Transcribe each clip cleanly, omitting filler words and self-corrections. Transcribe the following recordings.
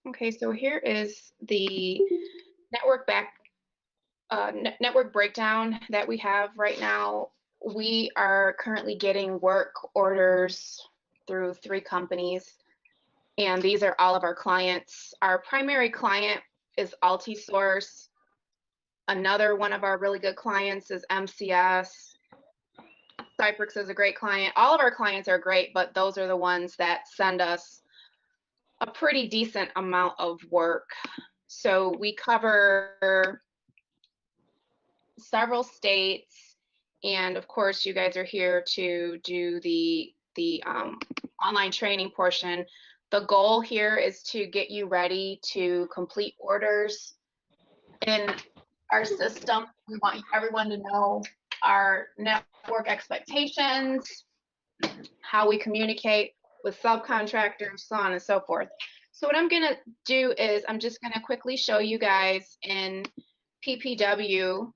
Okay, so here is the network network breakdown that we have right now. We are currently getting work orders through 3 companies, and these are all of our clients. Our primary client is Altisource. Another one of our really good clients is MCS. Cyprix is a great client. All of our clients are great, but those are the ones that send us a pretty decent amount of work. So we cover several states, and of course, you guys are here to do the online training portion. The goal here is to get you ready to complete orders in our system. We want everyone to know our network expectations, how we communicate with subcontractors, so on and so forth. So what I'm going to do is I'm just going to quickly show you guys in PPW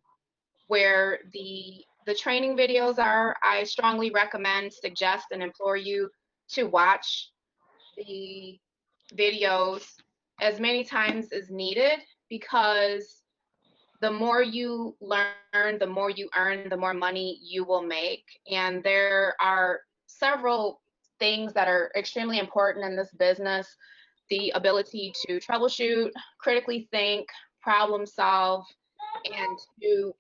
where the training videos are. I strongly recommend, suggest, and implore you to watch the videos as many times as needed, because the more you learn, the more you earn, the more money you will make. And there are several things that are extremely important in this business: the ability to troubleshoot, critically think, problem solve, and to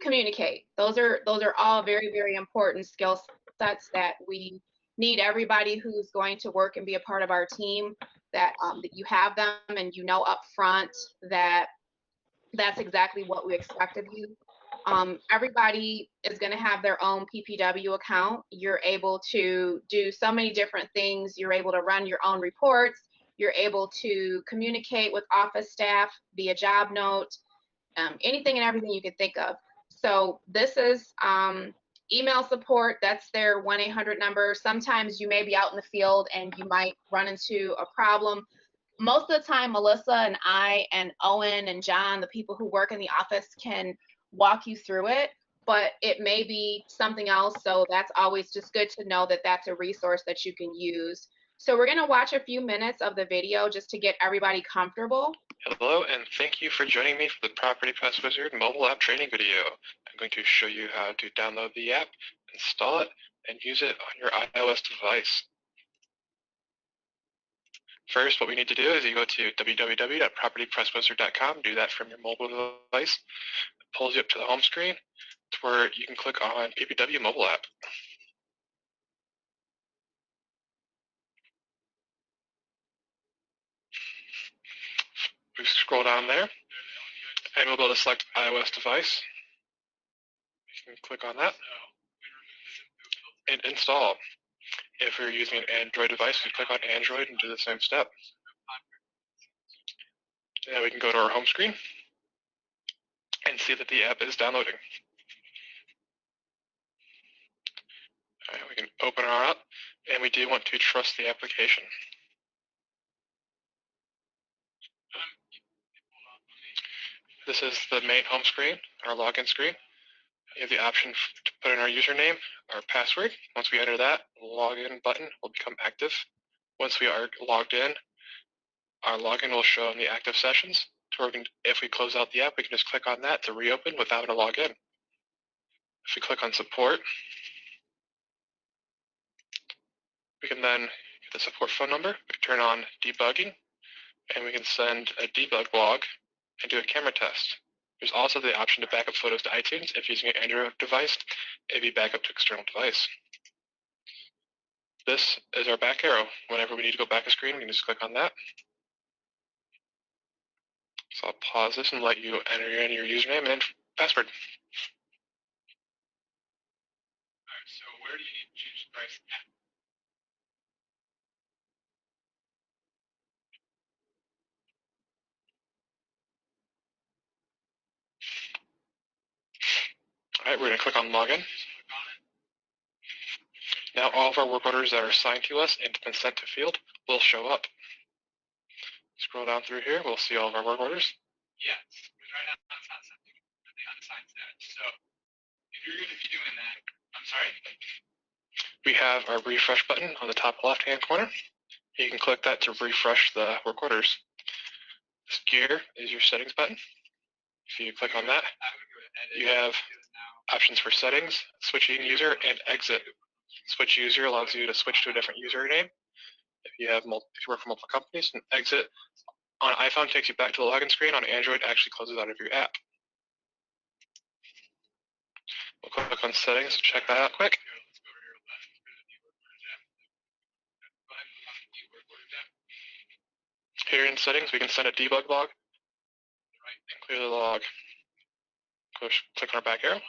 communicate. Those are all very, very important skill sets that we need everybody who's going to work and be a part of our team, that you have them and you know up front that that's exactly what we expect of you. Everybody is going to have their own PPW account. You're able to do so many different things. You're able to run your own reports. You're able to communicate with office staff via job note, anything and everything you can think of. So this is email support. That's their 1-800 number. Sometimes you may be out in the field and you might run into a problem. Most of the time, Melissa and I and Owen and John, the people who work in the office, can walk you through it, but it may be something else. So that's always just good to know that that's a resource that you can use. So we're going to watch a few minutes of the video just to get everybody comfortable. Hello, and thank you for joining me for the Property Pass Wizard mobile app training video. I'm going to show you how to download the app, install it, and use it on your iOS device. First, what we need to do is you go to www.propertypresswizard.com, do that from your mobile device. It pulls you up to the home screen to where you can click on PPW mobile app. We scroll down there, and we'll be able to select iOS device. You can click on that and install. If you're using an Android device, we click on Android and do the same step. Now we can go to our home screen and see that the app is downloading. All right, we can open our app, and we do want to trust the application. This is the main home screen, our login screen. You have the option to put in our username, our password. Once we enter that, the login button will become active. Once we are logged in, our login will show in the active sessions. If we close out the app, we can just click on that to reopen without a login. If we click on support, we can then get the support phone number. We can turn on debugging, and we can send a debug log and do a camera test. There's also the option to back up photos to iTunes. If using an Android device, it'd be back up to external device. This is our back arrow. Whenever we need to go back a screen, we can just click on that. So I'll pause this and let you enter in your username and password. All right, so where do you need to change the price? All right, we're going to click on login. Now all of our work orders that are assigned to us and been sent to field will show up. Scroll down through here, we'll see all of our work orders. Yes, because right now it's not something for the unassigned status. So if you're going to be doing that, I'm sorry? We have our refresh button on the top left-hand corner. You can click that to refresh the work orders. This gear is your settings button. If you click on that, you have options for settings, switching user, and exit. Switch user allows you to switch to a different username. If you work for multiple companies, and exit on iPhone takes you back to the login screen. On Android, it actually closes out of your app. We'll click on settings to check that out quick. Here in settings, we can send a debug log and clear the log. Click on our back arrow.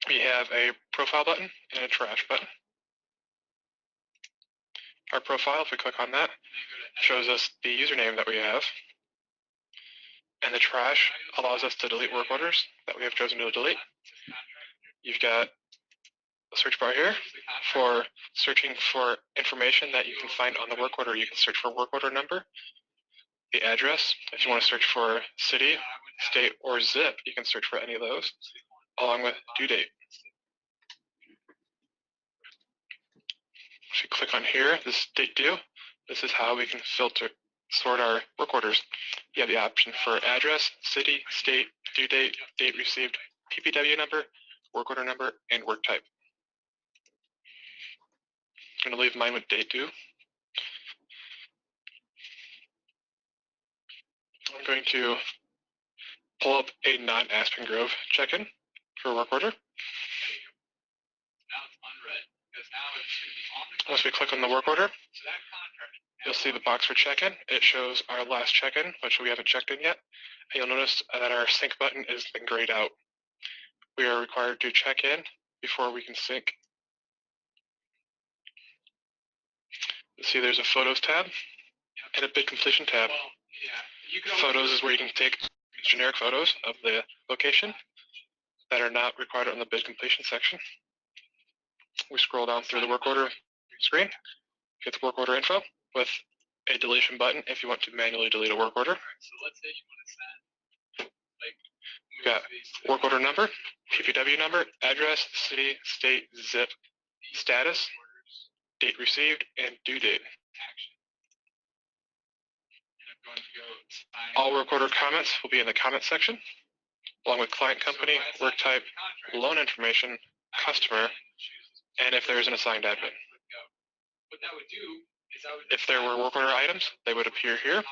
We have a profile button and a trash button. Our profile, if we click on that, shows us the username that we have. And the trash allows us to delete work orders that we have chosen to delete. You've got a search bar here for searching for information that you can find on the work order. You can search for work order number, the address. If you want to search for city, state, or zip, you can search for any of those, along with due date. If you click on here, this date due, this is how we can sort our work orders. You have the option for address, city, state, due date, date received, PPW number, work order number, and work type. I'm going to leave mine with date due. I'm going to pull up a non-Aspen Grove check-in for a work order. Once we click on the work order, you'll see the box for check-in. It shows our last check-in, which we haven't checked in yet. And you'll notice that our sync button has been grayed out. We are required to check in before we can sync. You'll see there's a Photos tab and a Bid Completion tab. Photos is where you can take generic photos of the location that are not required on the bid completion section. We scroll down through the work order screen, get the work order info with a deletion button if you want to manually delete a work order. We've got work order number, PPW number, address, city, state, zip, status, date received, and due date. All work order comments will be in the comment section, along with client company, work type, loan information, customer, and if there is an assigned admin. If there were work order items, they would appear here.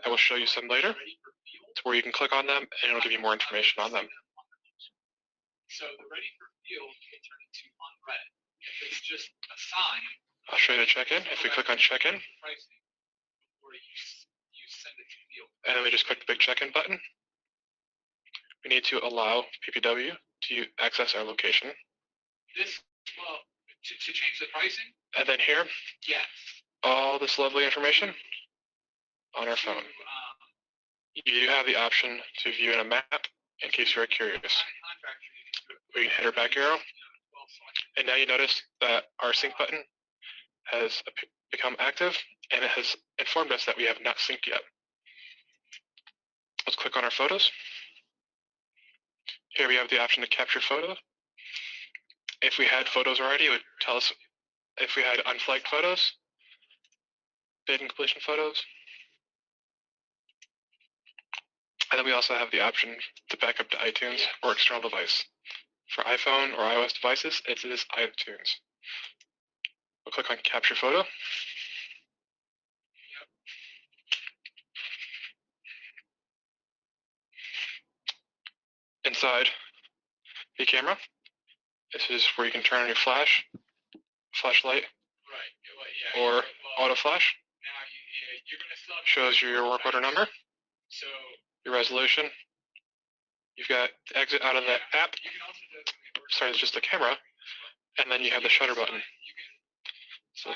I will show you some later. It's where you can click on them and it'll give you more information on them. So the ready for field will turn into unread. If it's just a sign. I'll show you the check-in. If we click on check-in, and then we just click the big check-in button, we need to allow PPW to access our location. To change the pricing? And then here, yes, all this lovely information on our phone. You do have the option to view in a map in case you're curious. We can hit our back arrow, and now you notice that our sync button has become active, and it has informed us that we have not synced yet. Let's click on our photos. Here we have the option to capture photo. If we had photos already, it would tell us if we had unflagged photos, bid and completion photos. And then we also have the option to back up to iTunes or external device. For iPhone or iOS devices, it is iTunes. We'll click on Capture Photo. Inside the camera, this is where you can turn on your flashlight, or auto flash. Shows you your work order number, your resolution. You've got to exit out of the app. Sorry, it's just the camera, and then you have the shutter button. So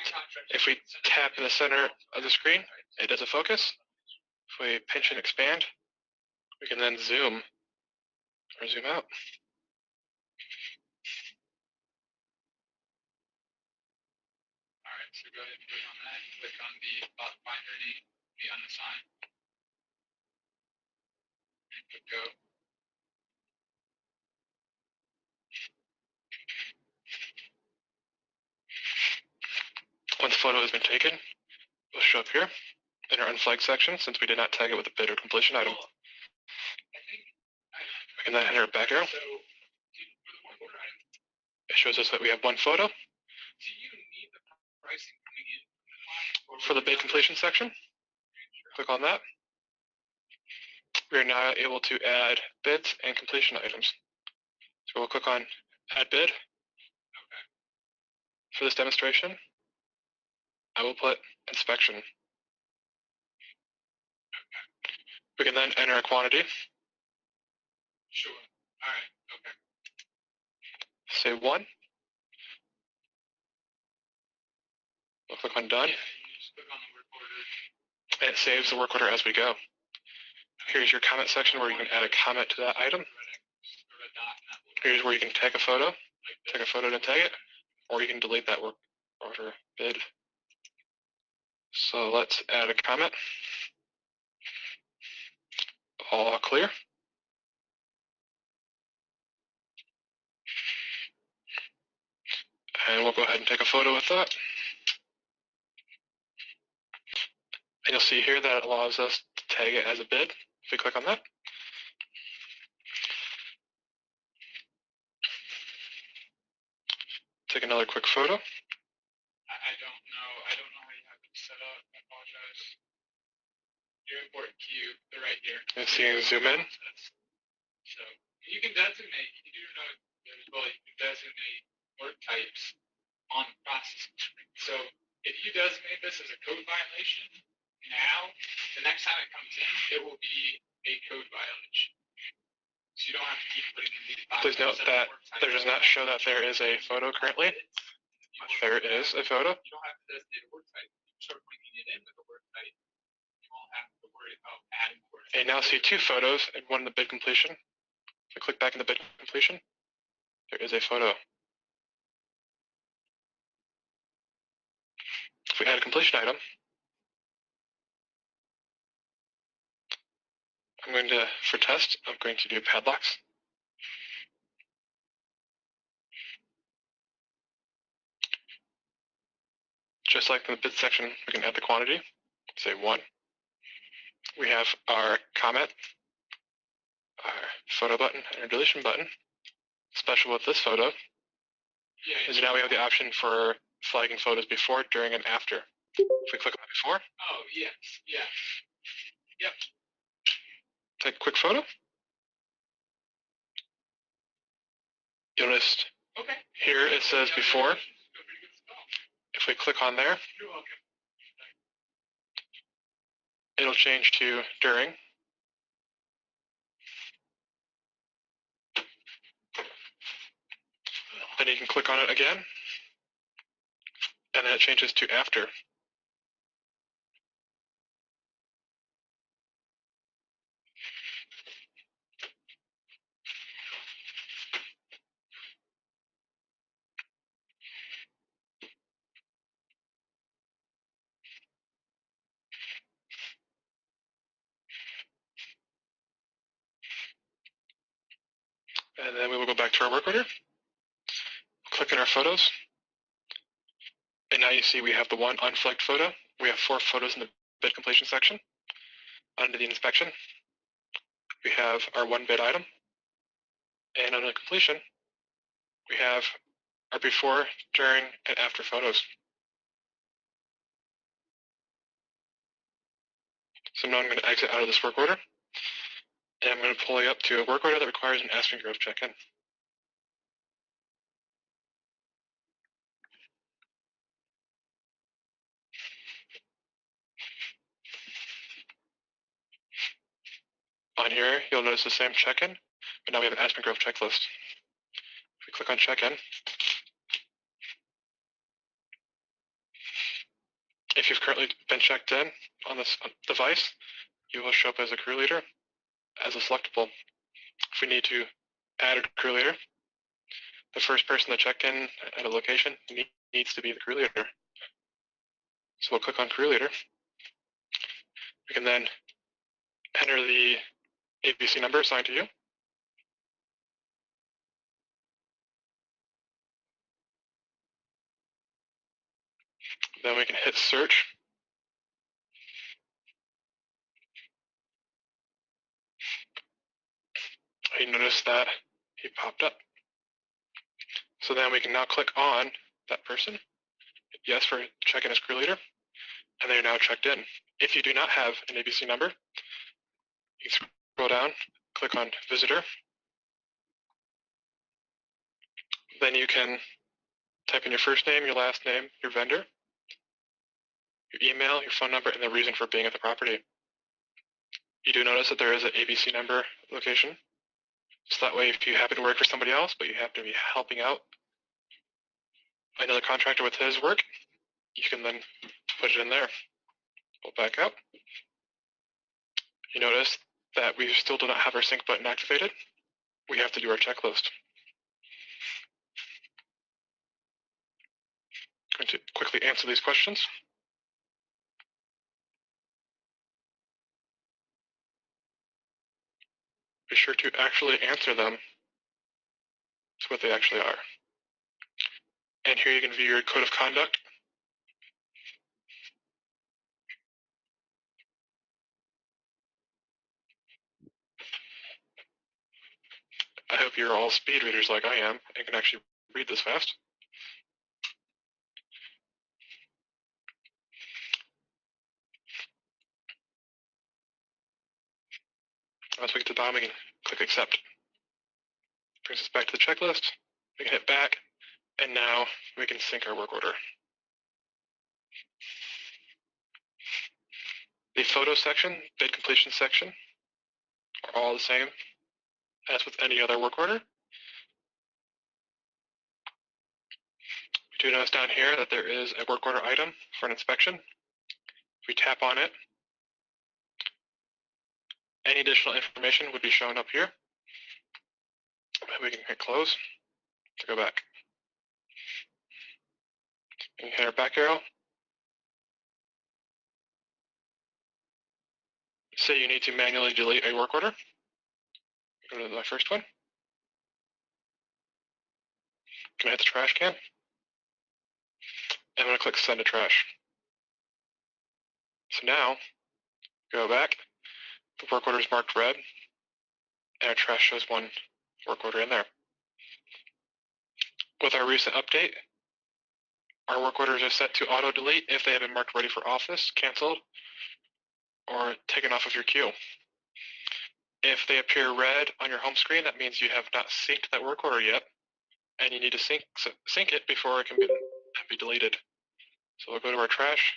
if we tap in the center of the screen, it does a focus. If we pinch and expand, we can then zoom or zoom out. All right, so go ahead and click on that. Click on the binder name, the unassigned, and click go. Once the photo has been taken, it will show up here in our unflagged section since we did not tag it with a bid or completion item. We can then enter a back arrow. It shows us that we have one photo. For the bid completion section, click on that. We are now able to add bids and completion items. So we'll click on Add Bid. For this demonstration, I will put inspection. We can then enter a quantity. Sure. All right. Okay. Say 1. We'll click on Done. And it saves the work order as we go. Here's your comment section where you can add a comment to that item. Here's where you can take a photo to tag it, or you can delete that work order bid. So let's add a comment. All clear. And we'll go ahead and take a photo with that. And you'll see here that it allows us to tag it as a bid. If we click on that. Take another quick photo. I don't know how you have it set up. I apologize. Your import queue, they're right here. Let's see, zoom in. So you can designate, you do know as well, you can designate work types on the processing screen. So if you designate this as a code violation, now, the next time it comes in, it will be a code violation. So you don't have to keep putting in these boxes. Please note that there does not show that there is a photo currently. There is a photo. You don't have to designate a work type. You start bringing it in with a work type. You won't have to worry about adding a work type. And you now see 2 photos and one in the bid completion. If we click back in the bid completion, there is a photo. If we add a completion item, for test, I'm going to do padlocks. Just like in the bid section, we can add the quantity, say 1. We have our comment, our photo button, and our deletion button. Special with this photo is now we have the option for flagging photos before, during, and after. If we click on before. Oh, yes, yes. Yep. Take a quick photo. You'll notice here it says before. If we click on there, it'll change to during. Then you can click on it again, and then it changes to after. And then we will go back to our work order, click in our photos, and now you see we have the one unflagged photo. We have 4 photos in the bid completion section. Under the inspection, we have our one bid item, and under completion, we have our before, during, and after photos. So now I'm going to exit out of this work order, and I'm going to pull you up to a work order that requires an Aspen Grove check-in. On here, you'll notice the same check-in, but now we have an Aspen Grove checklist. If we click on check-in, if you've currently been checked in on this device, you will show up as a crew leader as a selectable. If we need to add a crew leader, the first person to check in at a location needs to be the crew leader. So we'll click on crew leader. We can then enter the ABC number assigned to you. Then we can hit search. You notice that he popped up. So then we can now click on that person. Yes for check-in as crew leader. And they're now checked in. If you do not have an ABC number, you can scroll down, click on visitor. Then you can type in your first name, your last name, your vendor, your email, your phone number, and the reason for being at the property. You do notice that there is an ABC number location. So that way, if you happen to work for somebody else, but you happen to be helping out another contractor with his work, you can then put it in there. We'll back up. You notice that we still do not have our sync button activated. We have to do our checklist. I'm going to quickly answer these questions. Be sure to actually answer them to what they actually are. And here you can view your code of conduct. I hope you're all speed readers like I am and can actually read this fast. Once we get to the bottom, we can click accept. Brings us back to the checklist. We can hit back, and now we can sync our work order. The photo section, bid completion section are all the same as with any other work order. We do notice down here that there is a work order item for an inspection. If we tap on it, any additional information would be shown up here. We can hit close to go back. We can hit our back arrow. Say you need to manually delete a work order. Go to my first one. I'm going to hit the trash can. I'm going to click send to trash. So now, go back. The work order is marked red, and our trash shows one work order in there. With our recent update, our work orders are set to auto delete if they have been marked ready for office, canceled, or taken off of your queue. If they appear red on your home screen, that means you have not synced that work order yet, and you need to sync it before it can be deleted. So we'll go to our trash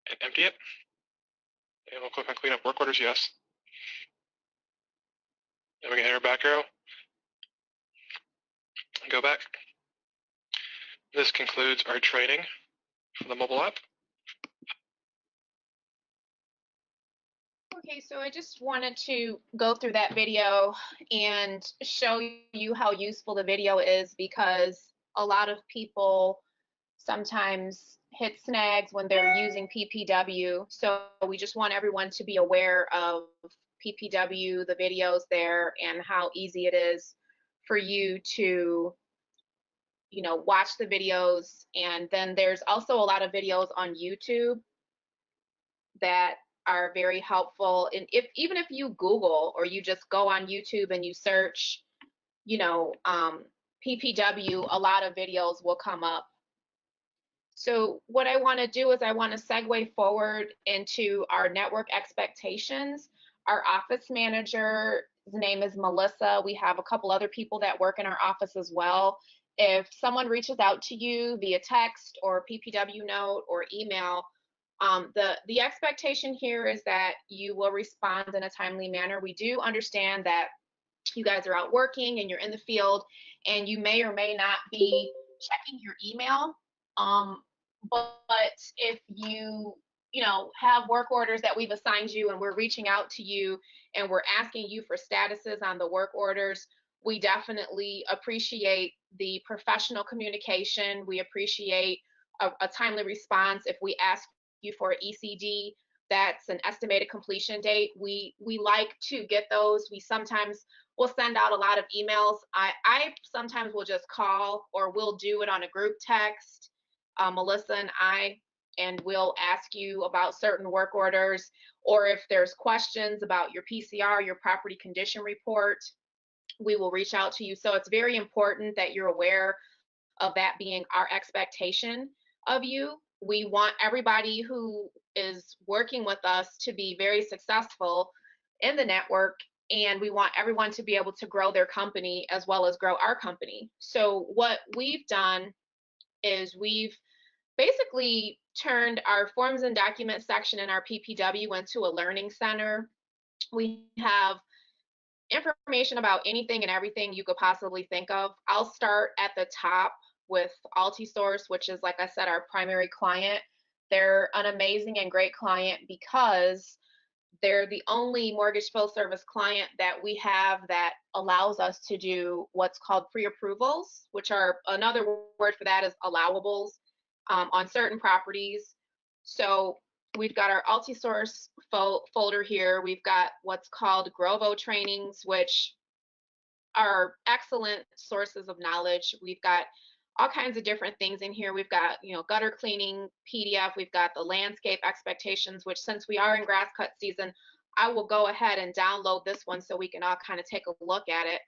and empty it, and we'll click on clean up work orders, yes. Then we can hit our back arrow and go back. This concludes our training for the mobile app. Okay, so I just wanted to go through that video and show you how useful the video is, because a lot of people sometimes hit snags when they're using PPW. So we just want everyone to be aware of PPW, the videos there, and how easy it is for you to, you know, watch the videos. And then there's also a lot of videos on YouTube that are very helpful. And even if you Google or you just go on YouTube and you search, you know, PPW, a lot of videos will come up. So what I want to do is I want to segue forward into our network expectations. Our office manager's name is Melissa. We have a couple other people that work in our office as well. If someone reaches out to you via text or PPW note or email, the expectation here is that you will respond in a timely manner. We do understand that you guys are out working and you're in the field, and you may or may not be checking your email. But if you know, have work orders that we've assigned you and we're reaching out to you and we're asking you for statuses on the work orders, we definitely appreciate the professional communication. We appreciate a timely response. If we ask you for ECD, that's an estimated completion date, we like to get those. We sometimes will send out a lot of emails. I sometimes will just call, or we'll do it on a group text. Melissa and I and we'll ask you about certain work orders, or if there's questions about your PCR, your property condition report, we will reach out to you. So it's very important that you're aware of that being our expectation of you. We want everybody who is working with us to be very successful in the network, and we want everyone to be able to grow their company as well as grow our company. So what we've done is we've basically turned our forms and documents section in our PPW into a learning center. We have information about anything and everything you could possibly think of. I'll start at the top with Altisource, which is, like I said, our primary client. They're an amazing and great client because they're the only mortgage full service client that we have that allows us to do what's called pre-approvals, which are, another word for that is allowables, on certain properties. So we've got our Altisource folder here. We've got what's called Grovo trainings, which are excellent sources of knowledge. We've got all kinds of different things in here. We've got, gutter cleaning PDF. We've got the landscape expectations, which, since we are in grass cut season, I will go ahead and download this one so we can all kind of take a look at it.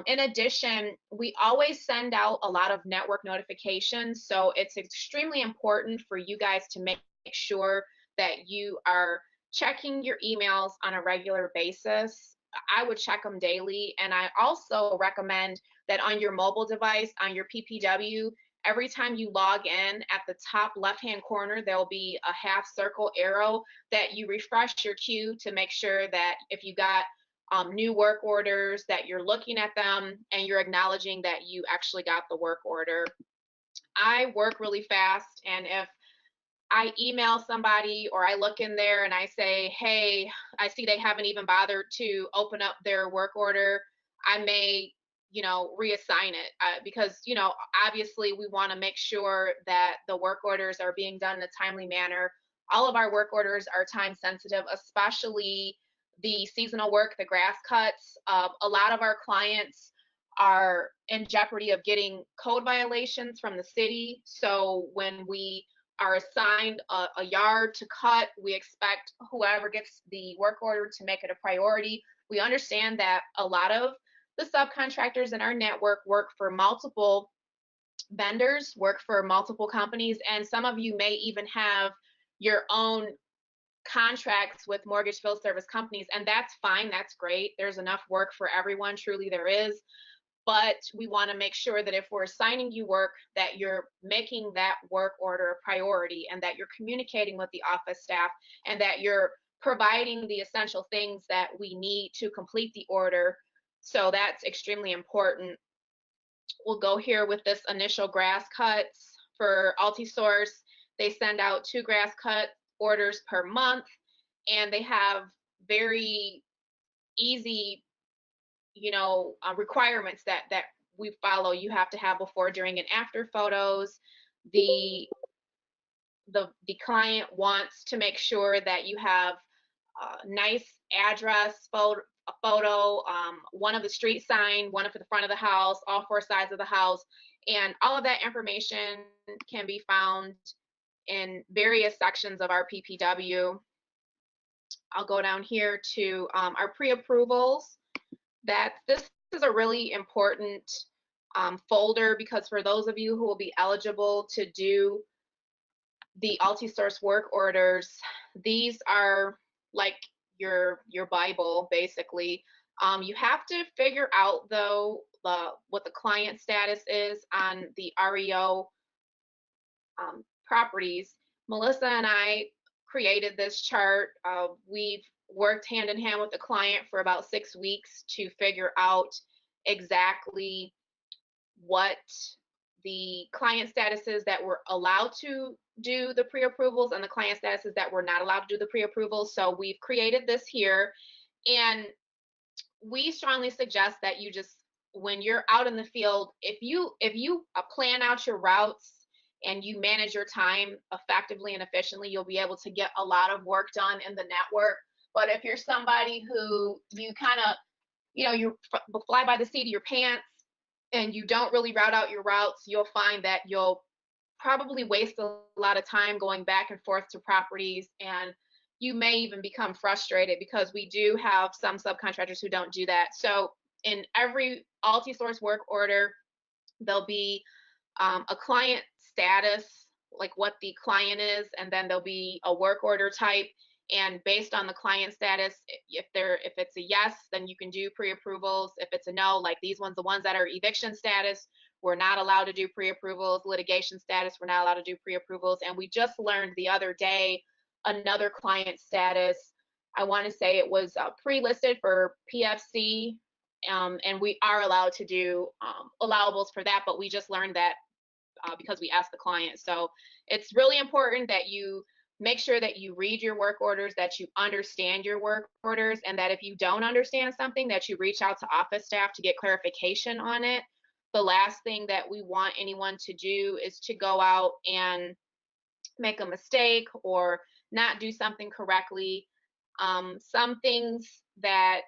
In addition, we always send out a lot of network notifications, so it's extremely important for you guys to make sure that you are checking your emails on a regular basis. I would check them daily, and I also recommend that on your mobile device, on your PPW, every time you log in, at the top left-hand corner, there'll be a half circle arrow that you refresh your queue to make sure that if you got new work orders, that you're looking at them and you're acknowledging that you actually got the work order. I work really fast, and if I email somebody or I look in there and I say, hey, I see they haven't even bothered to open up their work order, I may, reassign it, because, obviously we want to make sure that the work orders are being done in a timely manner. All of our work orders are time sensitive, especially the seasonal work, the grass cuts. A lot of our clients are in jeopardy of getting code violations from the city. So when we are assigned a yard to cut, we expect whoever gets the work order to make it a priority. We understand that a lot of the subcontractors in our network work for multiple vendors, work for multiple companies, and some of you may even have your own contracts with mortgage field service companies, and that's fine, that's great. There's enough work for everyone, truly there is. But we want to make sure that if we're assigning you work, that you're making that work order a priority, and that you're communicating with the office staff, and that you're providing the essential things that we need to complete the order. So that's extremely important. We'll go here with this initial grass cuts for Altisource. They send out 2 grass cut orders per month, and they have very easy requirements that we follow. You have to have before, during, and after photos. The client wants to make sure that you have a nice address photo, one of the street sign, one for the front of the house, all 4 sides of the house, and all of that information can be found in various sections of our PPW. I'll go down here to our pre-approvals. This is a really important folder, because for those of you who will be eligible to do the Altisource work orders, these are like your Bible, basically. You have to figure out, though, what the client status is on the REO properties. Melissa and I created this chart. We've worked hand in hand with the client for about 6 weeks to figure out exactly what the client status is that we're allowed to do the pre-approvals and the client statuses that we're not allowed to do the pre-approvals. So we've created this here, and we strongly suggest that you just, when you're out in the field, if you plan out your routes and you manage your time effectively and efficiently, you'll be able to get a lot of work done in the network. But if you're somebody who you kind of, you fly by the seat of your pants and you don't really route out your routes, you'll find that you'll probably waste a lot of time going back and forth to properties, and you may even become frustrated because we do have some subcontractors who don't do that. So in every multi-source work order, there'll be a client status, like what the client is, and then there'll be a work order type. And based on the client status, if it's a yes, then you can do pre-approvals. If it's a no, like these ones, the ones that are eviction status, we're not allowed to do pre-approvals. Litigation status, we're not allowed to do pre-approvals. And we just learned the other day another client status. I want to say it was pre-listed for PFC, and we are allowed to do allowables for that, but we just learned that because we asked the client. So it's really important that you make sure that you read your work orders, that you understand your work orders, and that if you don't understand something, that you reach out to office staff to get clarification on it. The last thing that we want anyone to do is to go out and make a mistake or not do something correctly. Some things that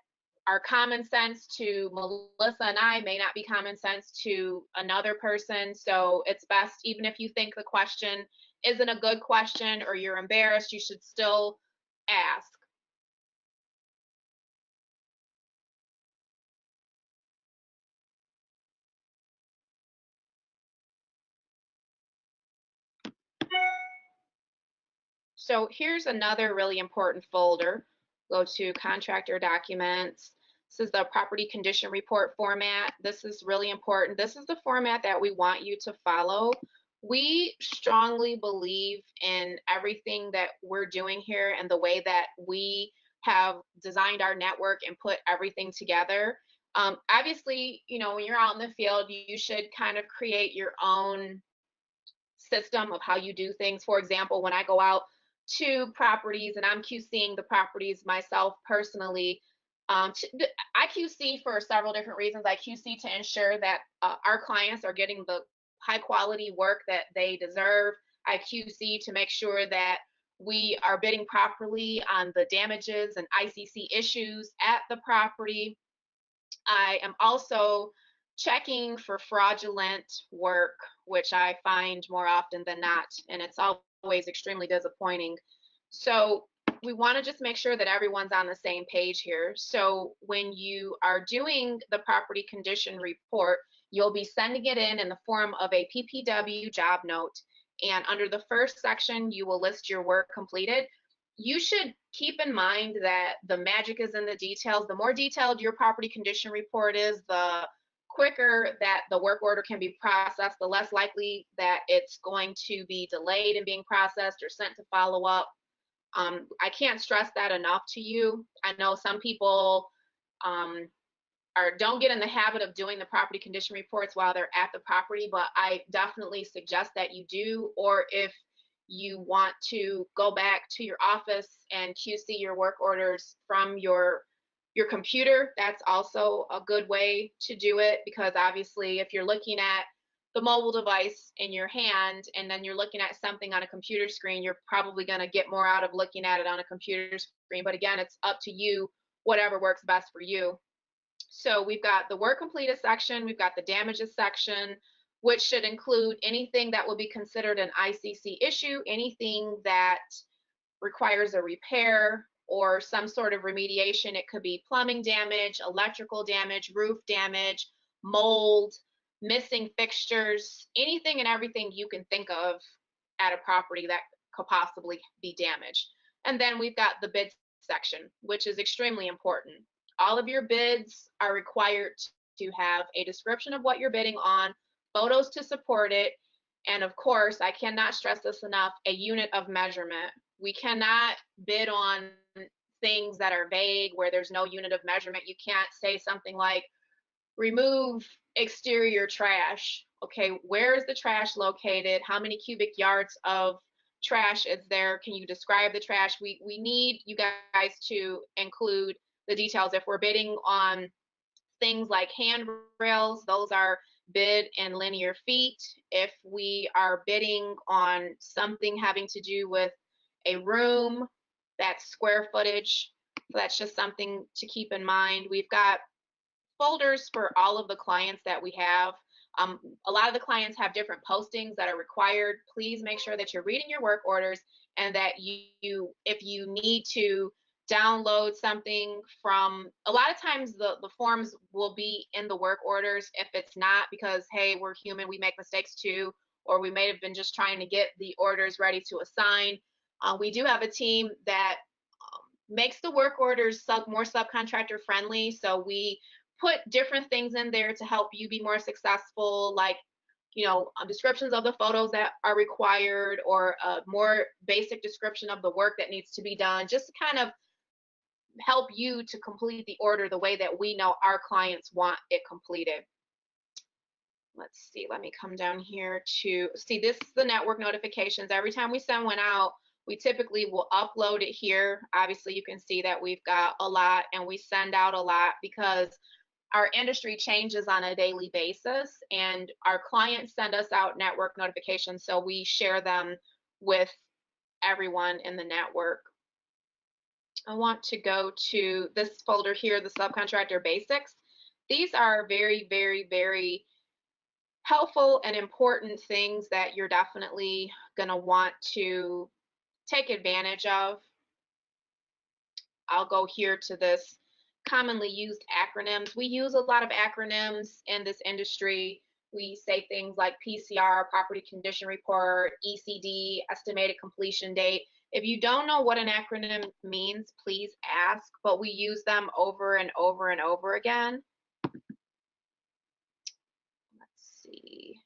are common sense to Melissa and I may not be common sense to another person. So it's best, even if you think the question isn't a good question or you're embarrassed, you should still ask. So here's another really important folder. Go to contractor documents. This is the property condition report format. This is really important. This is the format that we want you to follow. We strongly believe in everything that we're doing here and the way that we have designed our network and put everything together. Obviously, you know, when you're out in the field, you should kind of create your own system of how you do things. For example, when I go out to properties and I'm QCing the properties myself personally, I QC for several different reasons. I QC to ensure that our clients are getting the high quality work that they deserve. I QC to make sure that we are bidding properly on the damages and ICC issues at the property. I am also checking for fraudulent work, which I find more often than not, and it's always extremely disappointing. So we want to just make sure that everyone's on the same page here. So when you are doing the property condition report, you'll be sending it in the form of a PPW job note. And under the first section, you will list your work completed. You should keep in mind that the magic is in the details. The more detailed your property condition report is, the quicker that the work order can be processed, the less likely that it's going to be delayed in being processed or sent to follow up. I can't stress that enough to you. I know some people don't get in the habit of doing the property condition reports while they're at the property, but I definitely suggest that you do. Or if you want to go back to your office and QC your work orders from your computer, that's also a good way to do it, because obviously if you're looking at the mobile device in your hand and then you're looking at something on a computer screen, you're probably going to get more out of looking at it on a computer screen. But again, it's up to you, whatever works best for you. So we've got the work completed section, we've got the damages section, which should include anything that will be considered an ICC issue, anything that requires a repair or some sort of remediation. It could be plumbing damage, electrical damage, roof damage, mold, missing fixtures, anything and everything you can think of at a property that could possibly be damaged. And then we've got the bid section, which is extremely important. All of your bids are required to have a description of what you're bidding on, photos to support it, and of course, I cannot stress this enough, a unit of measurement. We cannot bid on things that are vague where there's no unit of measurement. You can't say something like, remove exterior trash. Okay, where is the trash located? How many cubic yards of trash is there? Can you describe the trash? We need you guys to include the details. If we're bidding on things like handrails, those are bid in linear feet. If we are bidding on something having to do with a room, that's square footage. So that's just something to keep in mind. We've got folders for all of the clients that we have. A lot of the clients have different postings that are required. Please make sure that you're reading your work orders, and that if you need to download something from, a lot of times the forms will be in the work orders. If it's not, because hey, we're human, we make mistakes too, or we may have been just trying to get the orders ready to assign. We do have a team that makes the work orders more subcontractor friendly. So we put different things in there to help you be more successful, like descriptions of the photos that are required, or a more basic description of the work that needs to be done, just to kind of help you to complete the order the way that we know our clients want it completed. Let's see, let me come down here to see, this is the network notifications. Every time we send one out, we typically will upload it here. Obviously, you can see that we've got a lot, and we send out a lot because our industry changes on a daily basis, and our clients send us out network notifications, so we share them with everyone in the network. I want to go to this folder here, the Subcontractor Basics. These are very, very, very helpful and important things that you're definitely going to want to take advantage of. I'll go here to this commonly used acronyms. We use a lot of acronyms in this industry. We say things like PCR, property condition report, ECD, estimated completion date. If you don't know what an acronym means, please ask, but we use them over and over and over again. Let's see.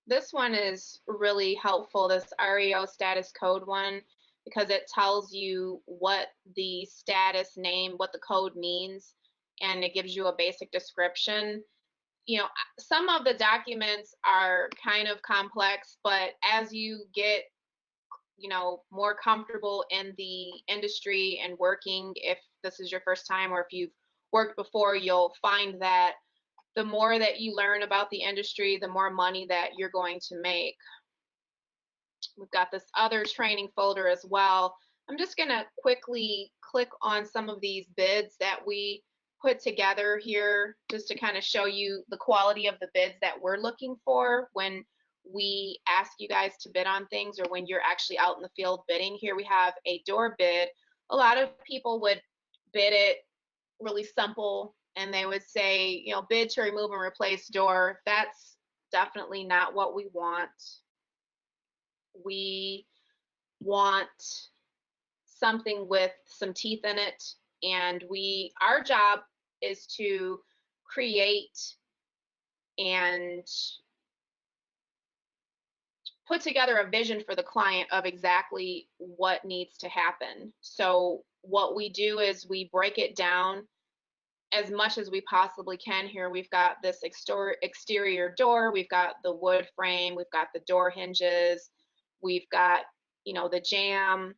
This one is really helpful, this REO status code one, because it tells you what the status name, what the code means, and it gives you a basic description. Some of the documents are kind of complex, but as you get, more comfortable in the industry and working, if this is your first time or if you've worked before, you'll find that the more that you learn about the industry, the more money that you're going to make. We've got this other training folder as well. I'm just going to quickly click on some of these bids that we put together here, just to kind of show you the quality of the bids that we're looking for when we ask you guys to bid on things, or when you're actually out in the field bidding. Here we have a door bid. A lot of people would bid it really simple, and they would say, bid to remove and replace door. That's definitely not what we want. We want something with some teeth in it, and our job is to create and put together a vision for the client of exactly what needs to happen. So what we do is we break it down as much as we possibly can. Here we've got this exterior door, we've got the wood frame, we've got the door hinges, we've got the jamb,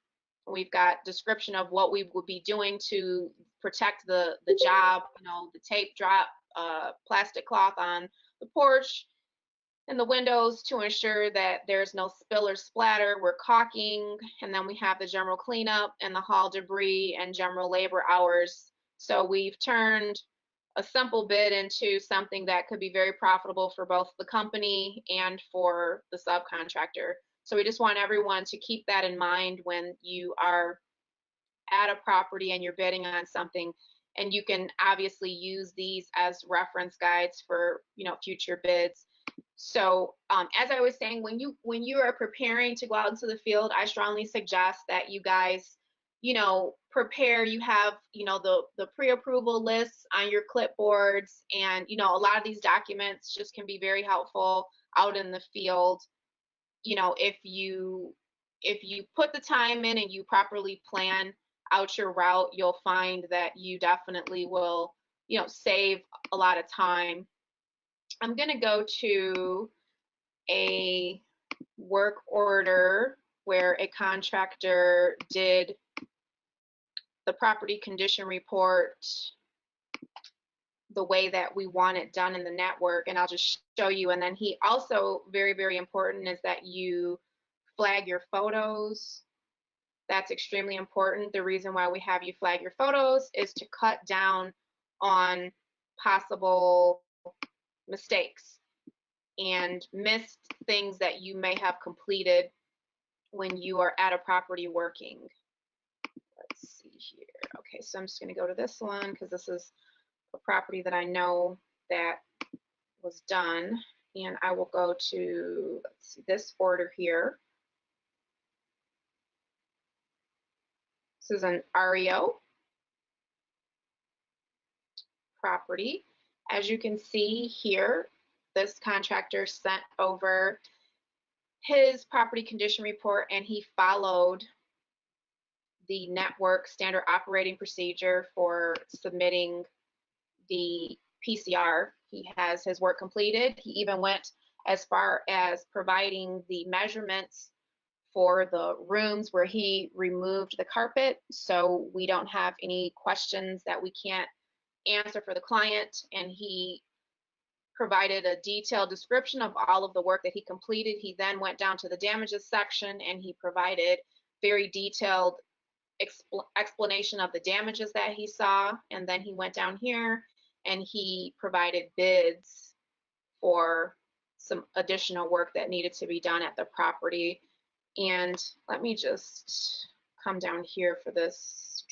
we've got description of what we would be doing to protect the job, the tape drop, plastic cloth on the porch and the windows to ensure that there's no spill or splatter. We're caulking, and then we have the general cleanup and the haul debris and general labor hours. So we've turned a simple bid into something that could be very profitable for both the company and for the subcontractor. So we just want everyone to keep that in mind when you are at a property and you're bidding on something. And you can obviously use these as reference guides for future bids. So as I was saying, when you are preparing to go out into the field, I strongly suggest that you guys prepare. You have the pre-approval lists on your clipboards, and a lot of these documents just can be very helpful out in the field. If you if you put the time in and you properly plan out your route, you'll find that you definitely will, save a lot of time. I'm going to go to a work order where a contractor did the property condition report the way that we want it done in the network, and I'll just show you. And then he also, very, very important, is that you flag your photos. That's extremely important. The reason why we have you flag your photos is to cut down on possible mistakes and missed things that you may have completed when you are at a property working. Let's see here. Okay, so I'm just going to go to this one because this is a property that I know that was done, and I will go to, let's see, this order here. This is an REO property. As you can see here, this contractor sent over his property condition report, and he followed the network standard operating procedure for submitting the PCR. He has his work completed. He even went as far as providing the measurements for the rooms where he removed the carpet, so we don't have any questions that we can't answer for the client. And he provided a detailed description of all of the work that he completed. He then went down to the damages section and he provided very detailed explanation of the damages that he saw. And then he went down here and he provided bids for some additional work that needed to be done at the property. And let me just come down here for this.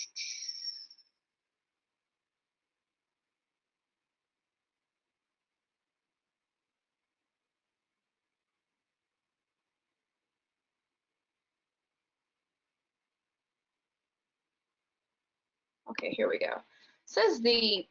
Okay, here we go. It says the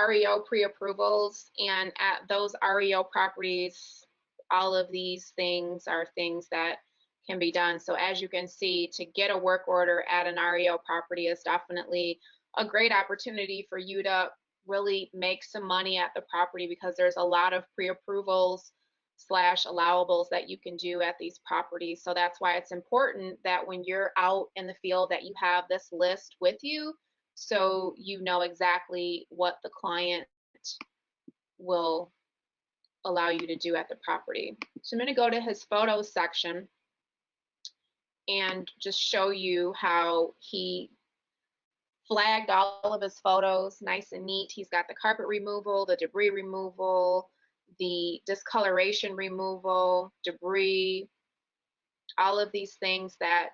REO pre-approvals, and at those REO properties, all of these things are things that can be done. So as you can see, to get a work order at an REO property is definitely a great opportunity for you to really make some money at the property, because there's a lot of pre-approvals / allowables that you can do at these properties. So that's why it's important that when you're out in the field that you have this list with you, so you know exactly what the client will allow you to do at the property. So I'm going to go to his photos section and just show you how he flagged all of his photos nice and neat. He's got the carpet removal, the debris removal, the discoloration removal, debris, all of these things that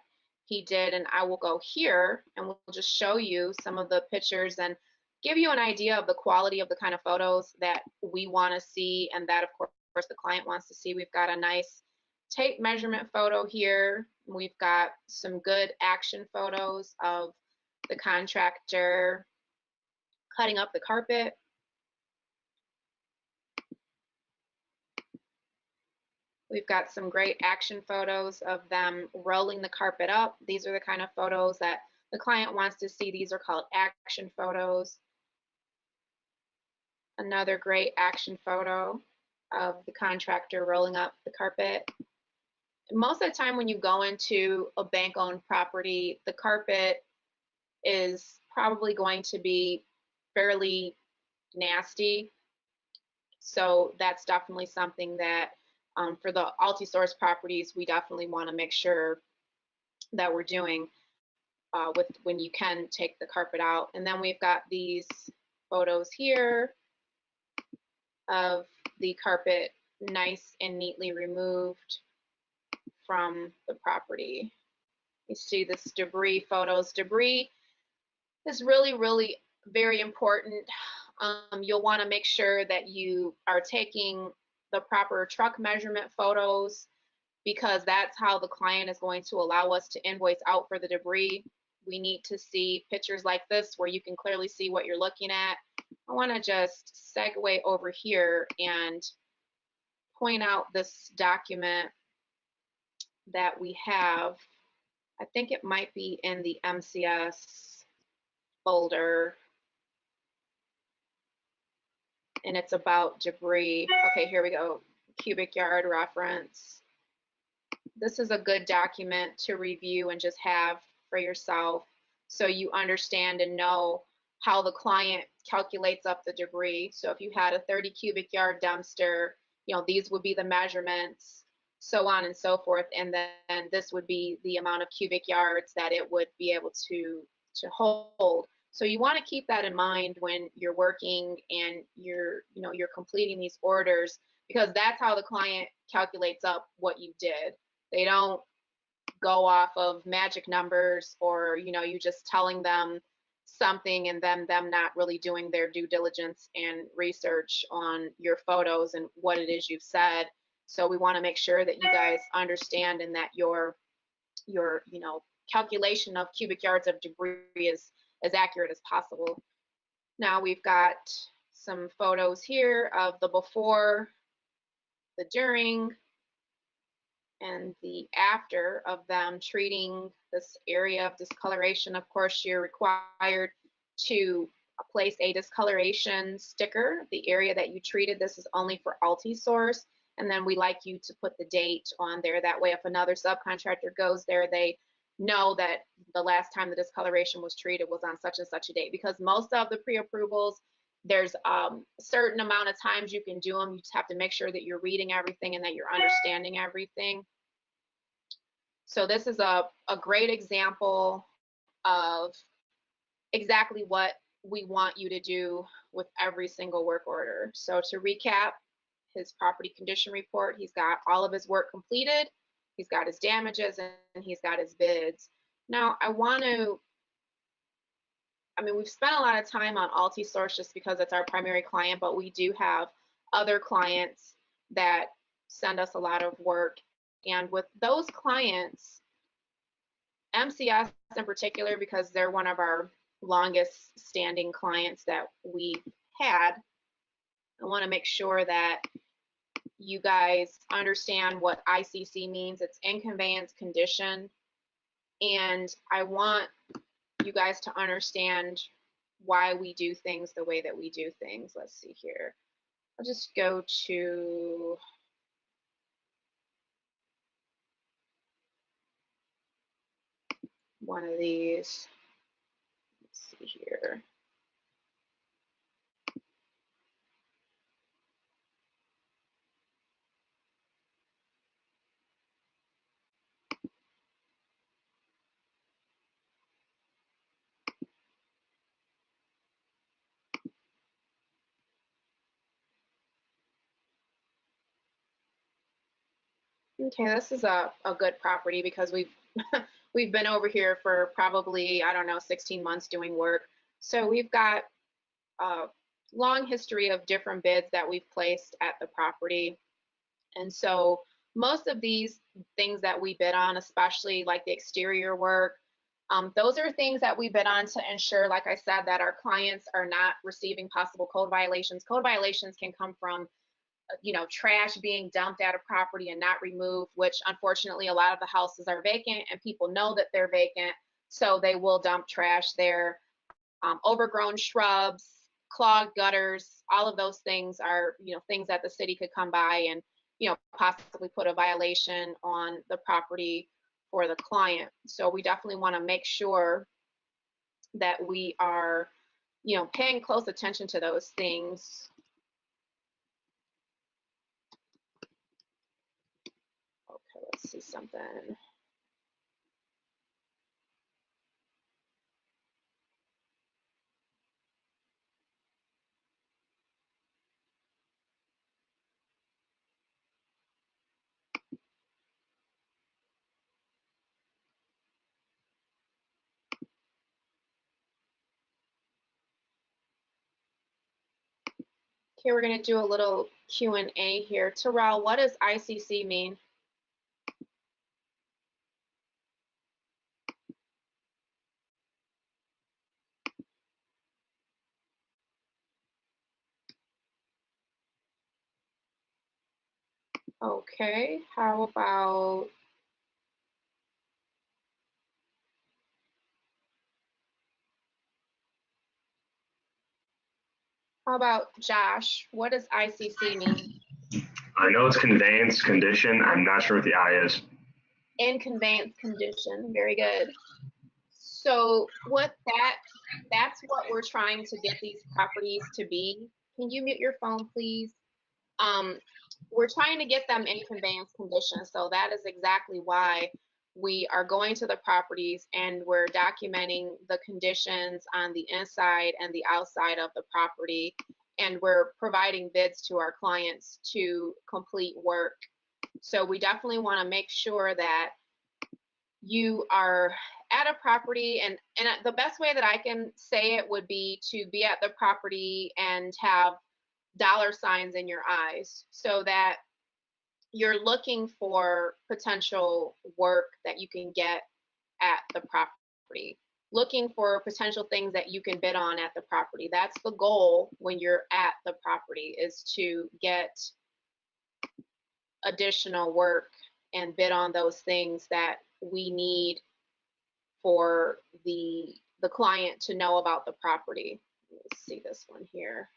he did. And I will go here and we'll just show you some of the pictures and give you an idea of the quality of the kind of photos that we want to see and that of course the client wants to see. We've got a nice tape measurement photo here. We've got some good action photos of the contractor cutting up the carpet. We've got some great action photos of them rolling the carpet up. These are the kind of photos that the client wants to see. These are called action photos. Another great action photo of the contractor rolling up the carpet. Most of the time when you go into a bank-owned property, the carpet is probably going to be fairly nasty. So that's definitely something that for the multi-source properties, we definitely want to make sure that we're doing with when you can take the carpet out. And then we've got these photos here of the carpet nice and neatly removed from the property. You see this debris photos. Debris is really, really very important. You'll want to make sure that you are taking the proper truck measurement photos, because that's how the client is going to allow us to invoice out for the debris. We need to see pictures like this where you can clearly see what you're looking at. I want to just segue over here and point out this document that we have I think it might be in the MCS folder, and it's about debris. Okay, here we go. Cubic yard reference. This is a good document to review and just have for yourself so you understand and know how the client calculates up the debris. So if you had a 30 cubic yard dumpster, these would be the measurements, so on and so forth, and then this would be the amount of cubic yards that it would be able to hold. So you want to keep that in mind when you're working and you're completing these orders, because that's how the client calculates up what you did. They don't go off of magic numbers, or you just telling them something and then them not really doing their due diligence and research on your photos and what it is you've said. So we want to make sure that you guys understand and that your calculation of cubic yards of debris is as accurate as possible. Now we've got some photos here of the before, the during, and the after of them treating this area of discoloration. Of course, you're required to place a discoloration sticker. The area that you treated, this is only for Altisource, and then we like you to put the date on there. That way, if another subcontractor goes there, they know that the last time the discoloration was treated was on such and such a date, because most of the pre-approvals, there's a certain amount of times you can do them. You just have to make sure that you're reading everything and that you're understanding everything. So this is a great example of exactly what we want you to do with every single work order. So to recap, his property condition report, he's got all of his work completed, he's got his damages, and he's got his bids. Now we've spent a lot of time on Altisource just because it's our primary client, but we do have other clients that send us a lot of work. And with those clients, MCS in particular, because they're one of our longest standing clients that we've had, I want to make sure that you guys understand what ICC means. It's in conveyance condition. And I want you guys to understand why we do things the way that we do things. Let's see here. I'll just go to one of these. Let's see here. Okay, this is a good property because we've been over here for probably, I don't know, 16 months doing work. So we've got a long history of different bids that we've placed at the property. And so most of these things that we bid on, especially like the exterior work, those are things that we bid on to ensure, like I said, that our clients are not receiving possible code violations. Code violations can come from trash being dumped at a property and not removed, which unfortunately a lot of the houses are vacant and people know that they're vacant, so they will dump trash there. Overgrown shrubs, clogged gutters, all of those things are things that the city could come by and possibly put a violation on the property for the client. So we definitely want to make sure that we are paying close attention to those things. Okay, let's see something. Okay, we're going to do a little Q&A here. Terrell, what does ICC mean? Okay, how about How about Josh? What does ICC mean? I know it's conveyance condition. I'm not sure what the I is. In conveyance condition. Very good. So that's what we're trying to get these properties to be. Can you mute your phone, please? We're trying to get them in conveyance condition. So that is exactly why we are going to the properties and we're documenting the conditions on the inside and the outside of the property. And we're providing bids to our clients to complete work. So we definitely want to make sure that you are at a property, and the best way that I can say it would be to be at the property and have dollar signs in your eyes so that you're looking for potential work that you can get at the property, looking for potential things that you can bid on at the property. That's the goal when you're at the property, is to get additional work and bid on those things that we need for the client to know about the property. Let's see this one here.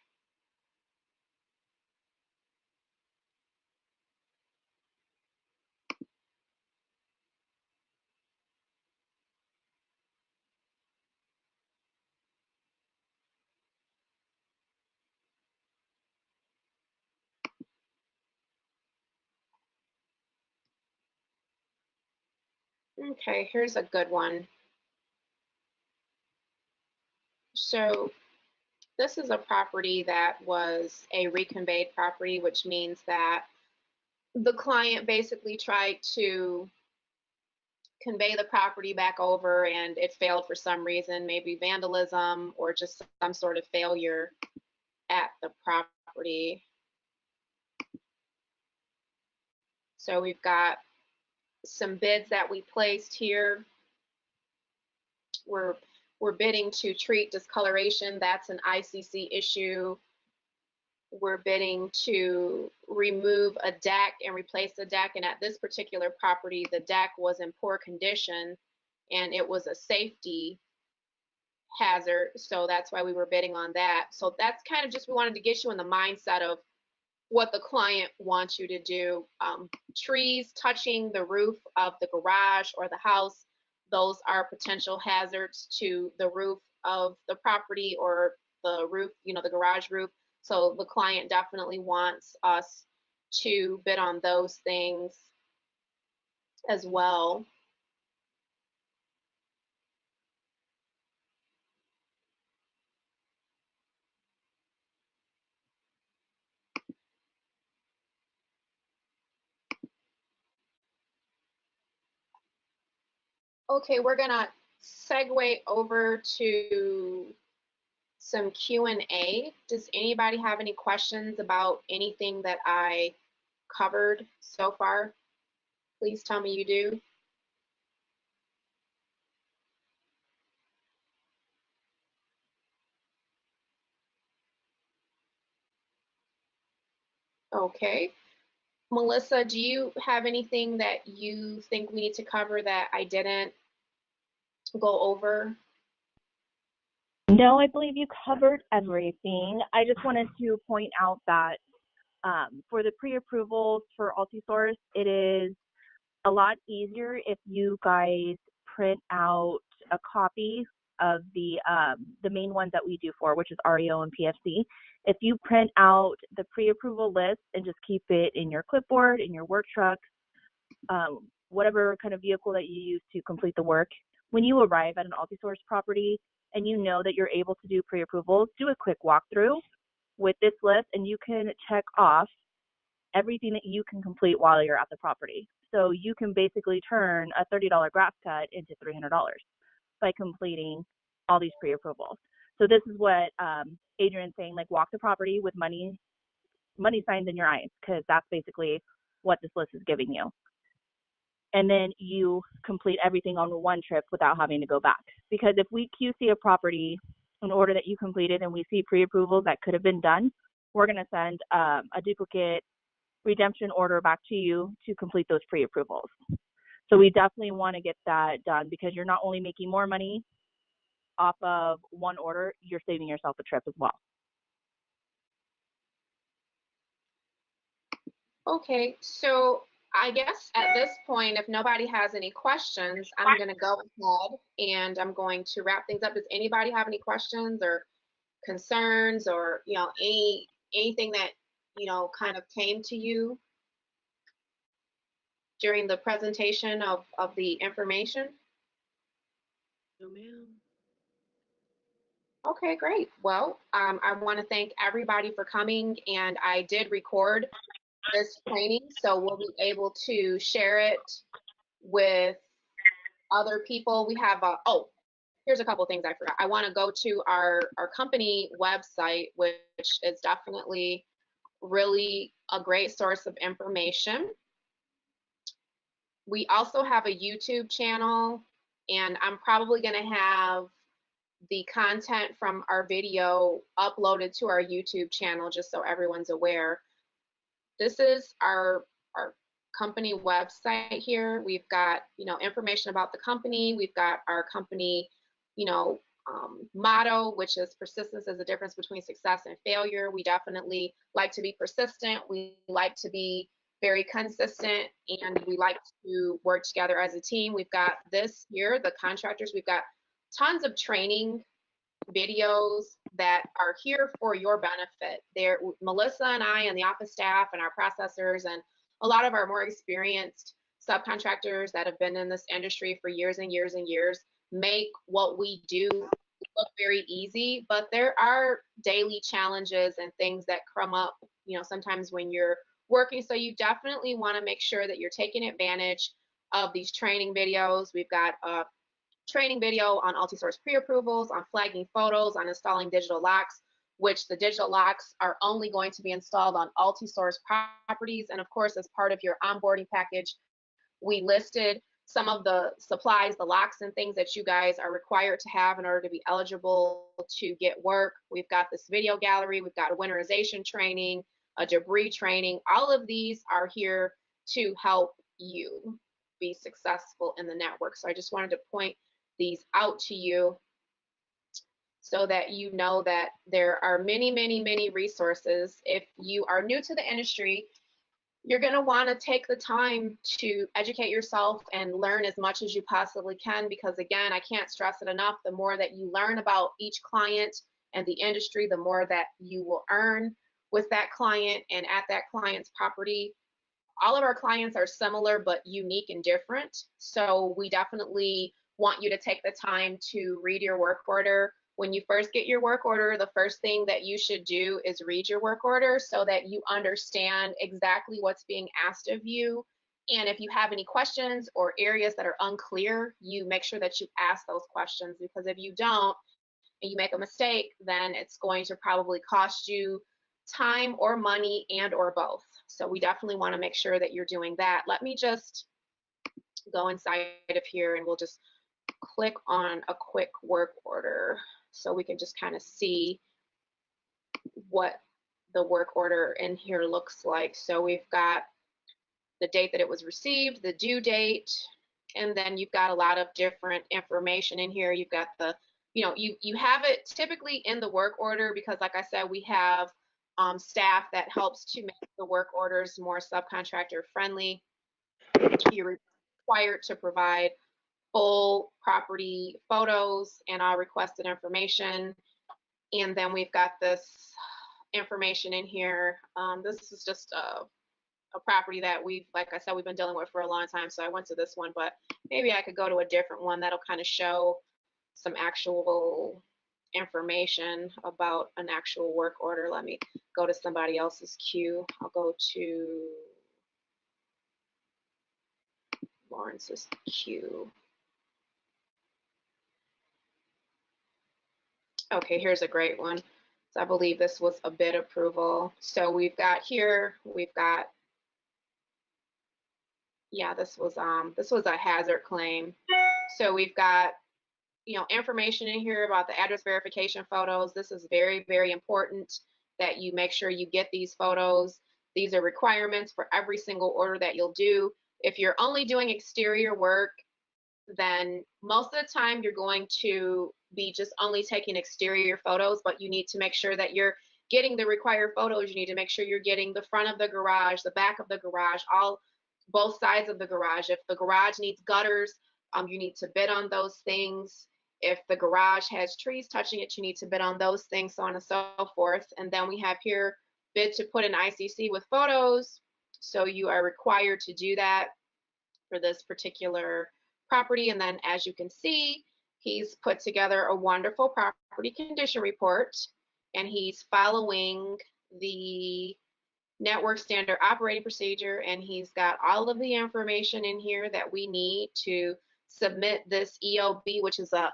Okay, here's a good one. So this is a property that was a reconveyed property, which means that the client basically tried to convey the property back over and it failed for some reason, maybe vandalism or just some sort of failure at the property. So we've got some bids that we placed here. We're bidding to treat discoloration. That's an ICC issue. We're bidding to remove a deck and replace the deck. And at this particular property, the deck was in poor condition and it was a safety hazard. So that's why we were bidding on that. So that's kind of just, we wanted to get you in the mindset of what the client wants you to do. Trees touching the roof of the garage or the house, those are potential hazards to the roof of the property or the roof, the garage roof. So the client definitely wants us to bid on those things as well. Okay, we're gonna segue over to some Q&A. Does anybody have any questions about anything that I covered so far? Please tell me you do. Okay. Melissa, do you have anything that you think we need to cover that I didn't go over? No, I believe you covered everything. I just wanted to point out that for the pre-approvals for Altisource, it is a lot easier if you guys print out a copy of the main ones that we do for, which is REO and PFC. If you print out the pre-approval list and just keep it in your clipboard, in your work truck, whatever kind of vehicle that you use to complete the work, when you arrive at an Altisource property and you know that you're able to do pre-approvals, do a quick walkthrough with this list and you can check off everything that you can complete while you're at the property. So you can basically turn a $30 grass cut into $300 by completing all these pre-approvals. So this is what Adrian's saying, like walk the property with money signs in your eyes, because that's basically what this list is giving you. And then you complete everything on one trip without having to go back. Because if we QC a property in order that you completed and we see pre-approvals that could have been done, we're going to send a duplicate redemption order back to you to complete those pre-approvals. So we definitely want to get that done, because you're not only making more money off of one order, you're saving yourself a trip as well. Okay, so I guess at this point, if nobody has any questions, I'm going to go ahead and I'm going to wrap things up. Does anybody have any questions or concerns or, anything that, kind of came to you during the presentation of the information? No, ma'am. Okay, great. Well, I want to thank everybody for coming, and I did record this training, so we'll be able to share it with other people. We have oh, here's a couple of things I forgot. I want to go to our company website, which is definitely really a great source of information. We also have a YouTube channel, and I'm probably going to have the content from our video uploaded to our YouTube channel just so everyone's aware. This is our company website here. We've got, information about the company. We've got our company, motto, which is persistence is the difference between success and failure. We definitely like to be persistent. We like to be very consistent, and we like to work together as a team. We've got this here, the contractors. We've got tons of training videos that are here for your benefit. There, Melissa and I and the office staff and our processors and a lot of our more experienced subcontractors that have been in this industry for years and years and years make what we do look very easy, but there are daily challenges and things that come up, sometimes when you're working. So you definitely want to make sure that you're taking advantage of these training videos. We've got a training video on Altisource pre-approvals, on flagging photos, on installing digital locks, which the digital locks are only going to be installed on Altisource properties. And of course, as part of your onboarding package, we listed some of the supplies, the locks and things that you guys are required to have in order to be eligible to get work. We've got this video gallery, we've got a winterization training, a debris training. All of these are here to help you be successful in the network. So I just wanted to point these out to you so that you know that there are many, many, many resources. If you are new to the industry, you're going to want to take the time to educate yourself and learn as much as you possibly can, because again, I can't stress it enough, the more that you learn about each client and the industry, the more that you will earn with that client and at that client's property. All of our clients are similar but unique and different, so we definitely want you to take the time to read your work order. When you first get your work order, the first thing that you should do is read your work order so that you understand exactly what's being asked of you. And if you have any questions or areas that are unclear, you make sure that you ask those questions, because if you don't and you make a mistake, then it's going to probably cost you time or money and or both. So we definitely want to make sure that you're doing that. Let me just go inside of here and we'll just click on a quick work order so we can just kind of see what the work order in here looks like. So we've got the date that it was received, the due date, and then you've got a lot of different information in here. You've got the, you have it typically in the work order because, like I said, we have staff that helps to make the work orders more subcontractor friendly. You're required to provide full property photos and all requested information. And then we've got this information in here. This is just a property that like I said, we've been dealing with for a long time. So I went to this one, but maybe I could go to a different one that'll kind of show some actual information about an actual work order. Let me go to somebody else's queue. I'll go to Lawrence's queue. Okay, here's a great one. So I believe this was a bid approval. So we've got here, yeah, this was a hazard claim. So we've got, information in here about the address verification photos. This is very, very important that you make sure you get these photos. These are requirements for every single order that you'll do. If you're only doing exterior work, then most of the time you're going to be just only taking exterior photos, but you need to make sure that you're getting the required photos, you need to make sure you're getting the front of the garage, the back of the garage, both sides of the garage. If the garage needs gutters, you need to bid on those things. If the garage has trees touching it, you need to bid on those things, so on and so forth. And then we have here bid to put an ICC with photos. So you are required to do that for this particular property. And then as you can see, he's put together a wonderful property condition report, and he's following the network standard operating procedure, and he's got all of the information in here that we need to submit this EOB, which is a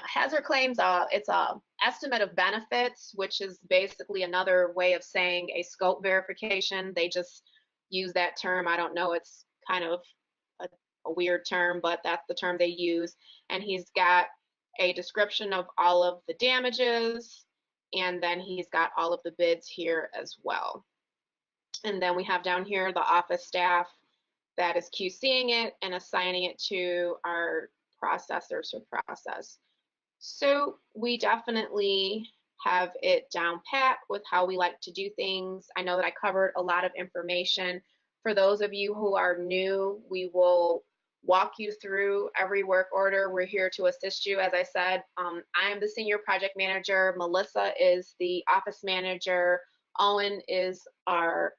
hazard claims. It's a estimate of benefits, which is basically another way of saying a scope verification. They just use that term. I don't know. It's kind of a weird term, but that's the term they use. And he's got a description of all of the damages, and then he's got all of the bids here as well. And then we have down here the office staff that is QCing it and assigning it to our processors to process. So we definitely have it down pat with how we like to do things. I know that I covered a lot of information. For those of you who are new, we will walk you through every work order. We're here to assist you. As I said, I am the senior project manager. Melissa is the office manager. Owen is our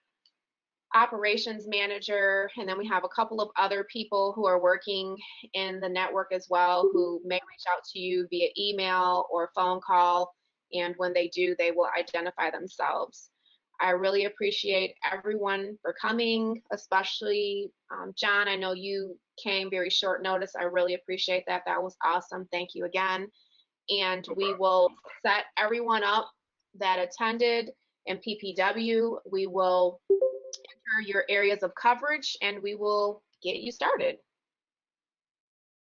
operations manager, and then we have a couple of other people who are working in the network as well, who may reach out to you via email or phone call, and when they do, they will identify themselves. I really appreciate everyone for coming, especially John. I know you came very short notice. I really appreciate that. That was awesome. Thank you again. And we will set everyone up that attended in PPW. We will enter your areas of coverage, and we will get you started.